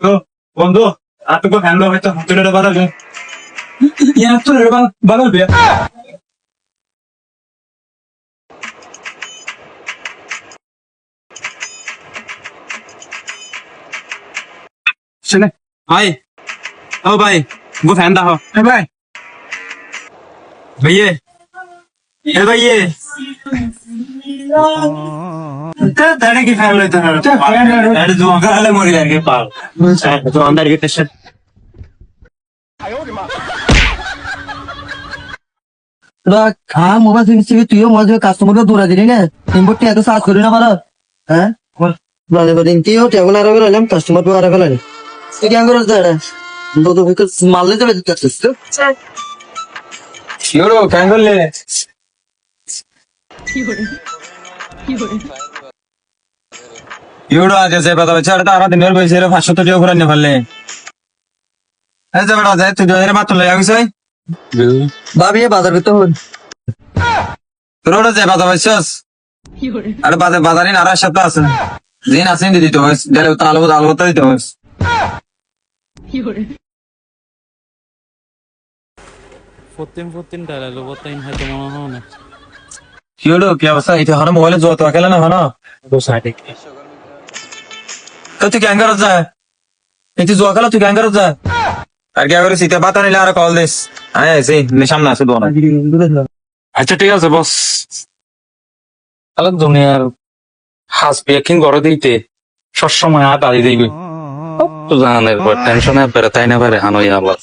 তো বন্ধু আর তোকে ফ্যান দাও হয়তো হোটেলের বাড়াবে ইয়ার তো বাড়াবে শুনে ভাই ও ভাই वो फैन दा हो ए भाई भैया ए भैया दाने की फैन लेते हैं अरे जो अंकल वाले मर जाएंगे पाल तो अंदर के टेस्ट তোরা খা মোবাইল থেকে তুইও মজা কাস্টমারকে দৌড়া দিলি না ইম্পোর্ট এত সার্চ করি না ভালো হ্যাঁ বলে বলে ইনকেও টেবল আর গেলাম কাস্টমার তো আর গেলাম তুই কেন করছ দাঁড়া তো তো মারলে যাবে তুই আসছিস তো शिवरो क्या कर ले इवडो आज से पता बच्चा अरे तारा दिन भर पैसे रे 500 टियो पुराने फलले ऐसे बड़ा जाए तू जो बात ले आगे से ভাবি বাজার করতে হন रोड से पता बच्चास अरे बाजारी नारा शब्द আছে দিন আসেন দিদি তো দিলে তালো তো দিতে হবে Fotin dalalo botain hado mga hona. शिवरो क्या अवस्था इथे हर मोबाइल जो तो अकेला ना ना दो साइड तो तू क्या करत जा इथे जो अकेला तू क्या करत जा আর কি করে সিতে পাতা নিলে আর কল দিস আয় এসে সামনে আসে দোনা আচ্ছা ঠিক আছে বস আলাদা দুনিয়ার হাস পেকিং করে দিতে সবসময় হাত আদি দিবি তো জানার পর টেনশনে বেড়ে তাই না পারে হানোই আবার